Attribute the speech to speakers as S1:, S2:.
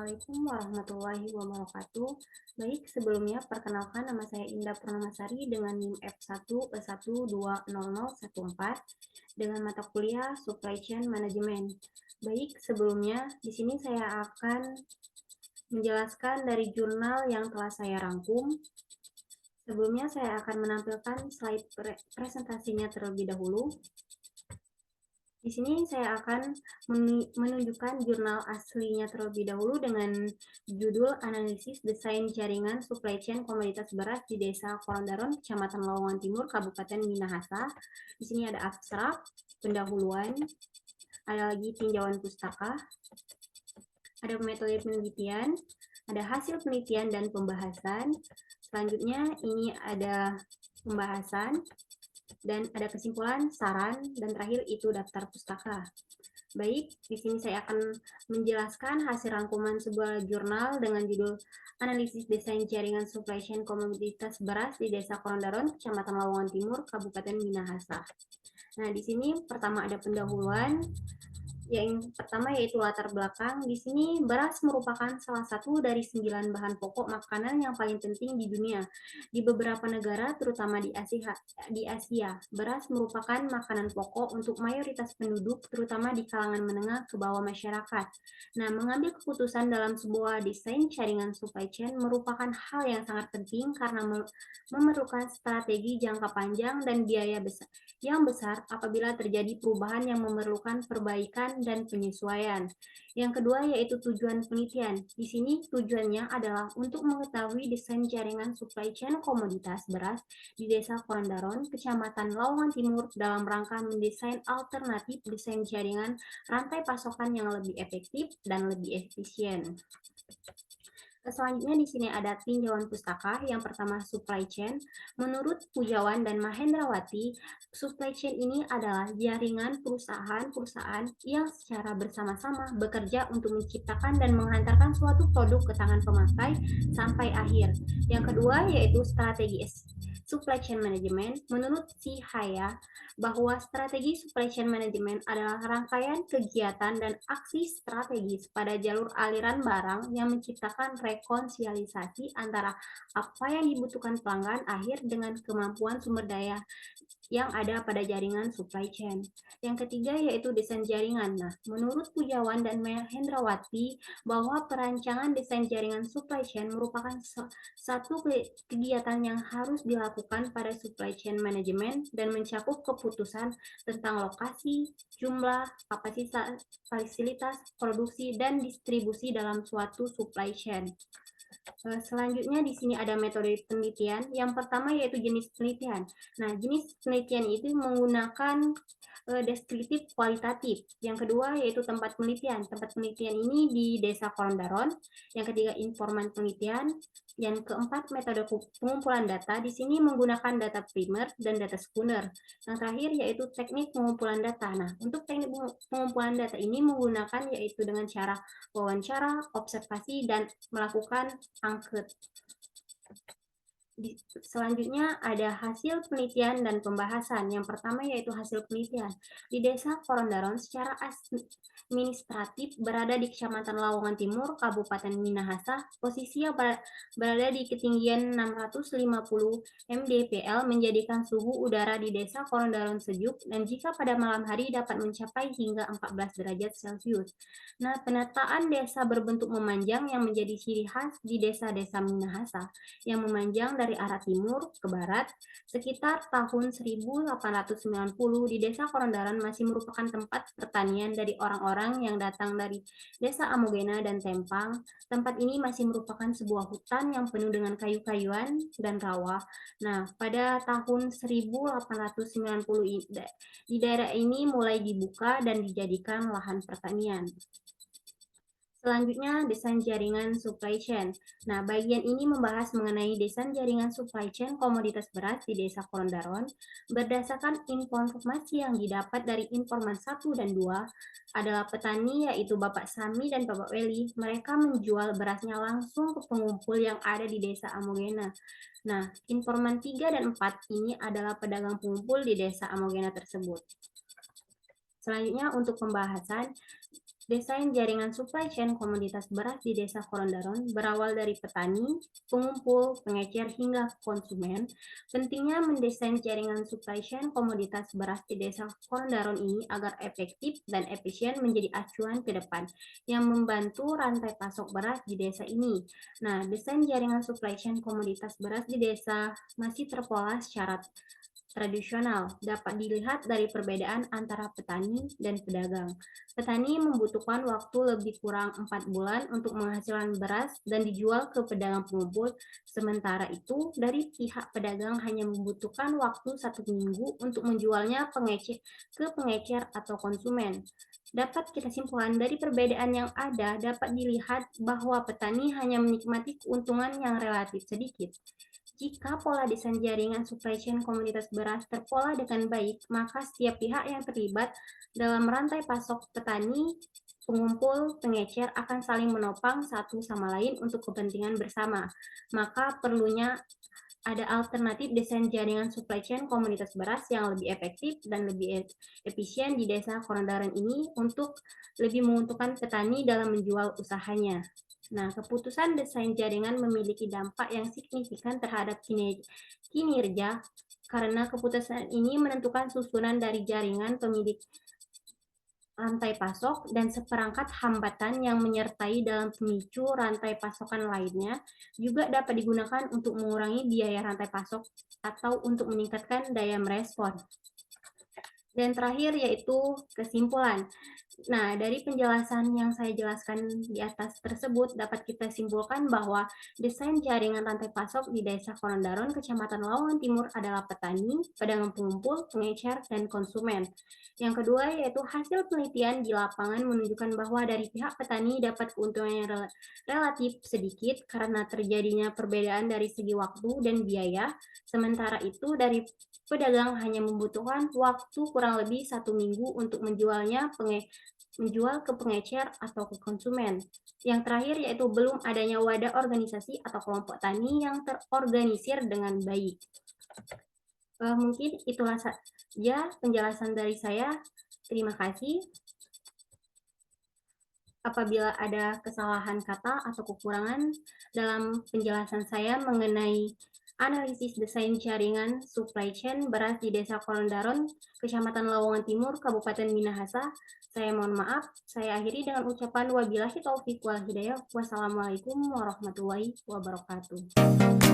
S1: Assalamualaikum warahmatullahi wabarakatuh. Baik, sebelumnya perkenalkan nama saya Indah Purnamasari dengan NIM F1120014 dengan mata kuliah Supply Chain Management. Baik, sebelumnya di sini saya akan menjelaskan dari jurnal yang telah saya rangkum. Sebelumnya saya akan menampilkan slide presentasinya terlebih dahulu. Di sini saya akan menunjukkan jurnal aslinya terlebih dahulu dengan judul Analisis Desain Jaringan Supply Chain Komoditas Beras di Desa Korondaron, Kecamatan Lamongan Timur, Kabupaten Minahasa. Di sini ada abstrak, pendahuluan, ada lagi tinjauan pustaka, ada metode penelitian, ada hasil penelitian dan pembahasan. Selanjutnya ini ada pembahasan, dan ada kesimpulan, saran, dan terakhir itu daftar pustaka. Baik, di sini saya akan menjelaskan hasil rangkuman sebuah jurnal dengan judul Analisis Desain Jaringan Supply Chain Komoditas Beras di Desa Korondaron, Kecamatan Lamongan Timur, Kabupaten Minahasa. Nah, di sini pertama ada pendahuluan. Yang pertama yaitu latar belakang. Di sini beras merupakan salah satu dari 9 bahan pokok makanan yang paling penting di dunia. Di beberapa negara, terutama di Asia, beras merupakan makanan pokok untuk mayoritas penduduk, terutama di kalangan menengah ke bawah masyarakat. Nah, mengambil keputusan dalam sebuah desain jaringan supply chain merupakan hal yang sangat penting karena memerlukan strategi jangka panjang dan biaya yang besar apabila terjadi perubahan yang memerlukan perbaikan dan penyesuaian. Yang kedua yaitu tujuan penelitian. Di sini tujuannya adalah untuk mengetahui desain jaringan supply chain komoditas beras di Desa Korondaron, Kecamatan Lamongan Timur dalam rangka mendesain alternatif desain jaringan rantai pasokan yang lebih efektif dan lebih efisien. Selanjutnya di sini ada tinjauan pustaka. Yang pertama supply chain. Menurut Pujawan dan Mahendrawati, supply chain ini adalah jaringan perusahaan-perusahaan yang secara bersama-sama bekerja untuk menciptakan dan menghantarkan suatu produk ke tangan pemakai sampai akhir. Yang kedua yaitu strategi supply chain management. Menurut si Haya, bahwa strategi supply chain management adalah rangkaian kegiatan dan aksi strategis pada jalur aliran barang yang menciptakan rekonsiliasi antara apa yang dibutuhkan pelanggan akhir dengan kemampuan sumber daya yang ada pada jaringan supply chain. Yang ketiga yaitu desain jaringan. Nah, menurut Pujawan dan Mahendrawati bahwa perancangan desain jaringan supply chain merupakan satu kegiatan yang harus dilakukan pada supply chain management dan mencakup keputusan tentang lokasi, jumlah, kapasitas, fasilitas, produksi, dan distribusi dalam suatu supply chain. Selanjutnya di sini ada metode penelitian. Yang pertama yaitu jenis penelitian. Nah, jenis penelitian itu menggunakan deskriptif kualitatif. Yang kedua yaitu tempat penelitian. Tempat penelitian ini di Desa Korondaron. Yang ketiga informan penelitian. Yang keempat metode pengumpulan data. Di sini menggunakan data primer dan data sekunder. Yang terakhir yaitu teknik pengumpulan data. Nah, untuk teknik pengumpulan data ini menggunakan yaitu dengan cara wawancara, observasi, dan melakukan angket. Selanjutnya ada hasil penelitian dan pembahasan. Yang pertama yaitu hasil penelitian. Di Desa Korondaron secara administratif berada di Kecamatan Lamongan Timur, Kabupaten Minahasa. Posisinya berada di ketinggian 650 mdpl menjadikan suhu udara di Desa Korondaron sejuk dan jika pada malam hari dapat mencapai hingga 14 derajat Celcius. Nah, penataan desa berbentuk memanjang yang menjadi ciri khas di desa-desa Minahasa yang memanjang dari arah timur ke barat. Sekitar tahun 1890 di Desa Korondaron masih merupakan tempat pertanian dari orang-orang yang datang dari Desa Amogena dan Tempang. Tempat ini masih merupakan sebuah hutan yang penuh dengan kayu-kayuan dan rawa. Nah, pada tahun 1890 di daerah ini mulai dibuka dan dijadikan lahan pertanian. Selanjutnya, desain jaringan supply chain. Nah, bagian ini membahas mengenai desain jaringan supply chain komoditas beras di Desa Korondaron. Berdasarkan informasi yang didapat dari informan 1 dan 2 adalah petani yaitu Bapak Sami dan Bapak Weli. Mereka menjual berasnya langsung ke pengumpul yang ada di Desa Amogena. Nah, informan 3 dan 4 ini adalah pedagang pengumpul di Desa Amogena tersebut. Selanjutnya untuk pembahasan, Desain jaringan supply chain komoditas beras di Desa Korondaron berawal dari petani, pengumpul, pengecer, hingga konsumen. Pentingnya mendesain jaringan supply chain komoditas beras di Desa Korondaron ini agar efektif dan efisien menjadi acuan ke depan yang membantu rantai pasok beras di desa ini. Nah, desain jaringan supply chain komoditas beras di desa masih terpola secara tradisional dapat dilihat dari perbedaan antara petani dan pedagang. Petani membutuhkan waktu lebih kurang 4 bulan untuk menghasilkan beras dan dijual ke pedagang pengumpul. Sementara itu, dari pihak pedagang hanya membutuhkan waktu 1 minggu untuk menjualnya ke pengecer atau konsumen. Dapat kita simpulkan dari perbedaan yang ada, dapat dilihat bahwa petani hanya menikmati keuntungan yang relatif sedikit. Jika pola desain jaringan supply chain komoditas beras terpola dengan baik, maka setiap pihak yang terlibat dalam rantai pasok petani, pengumpul, pengecer akan saling menopang satu sama lain untuk kepentingan bersama. Maka perlunya ada alternatif desain jaringan supply chain komoditas beras yang lebih efektif dan lebih efisien di desa Korondaran ini untuk lebih menguntungkan petani dalam menjual usahanya. Nah, keputusan desain jaringan memiliki dampak yang signifikan terhadap kinerja karena keputusan ini menentukan susunan dari jaringan pemilik rantai pasok dan seperangkat hambatan yang menyertai dalam pemicu rantai pasokan lainnya juga dapat digunakan untuk mengurangi biaya rantai pasok atau untuk meningkatkan daya merespon. Dan terakhir yaitu kesimpulan. Nah, dari penjelasan yang saya jelaskan di atas tersebut dapat kita simpulkan bahwa desain jaringan rantai pasok di Desa Korondaron, Kecamatan Lamongan Timur adalah petani, pedagang pengumpul, pengecer, dan konsumen. Yang kedua yaitu hasil penelitian di lapangan menunjukkan bahwa dari pihak petani dapat keuntungan yang relatif sedikit karena terjadinya perbedaan dari segi waktu dan biaya, sementara itu dari pedagang hanya membutuhkan waktu kurang lebih 1 minggu untuk menjual ke pengecer atau ke konsumen. Yang terakhir yaitu belum adanya wadah organisasi atau kelompok tani yang terorganisir dengan baik. Mungkin itulah saja penjelasan dari saya. Terima kasih. Apabila ada kesalahan kata atau kekurangan dalam penjelasan saya mengenai analisis desain jaringan supply chain beras di Desa Korondaron, Kecamatan Lamongan Timur, Kabupaten Minahasa, saya mohon maaf. Saya akhiri dengan ucapan wabillahi taufiq wal hidayah. Wassalamualaikum warahmatullahi wabarakatuh.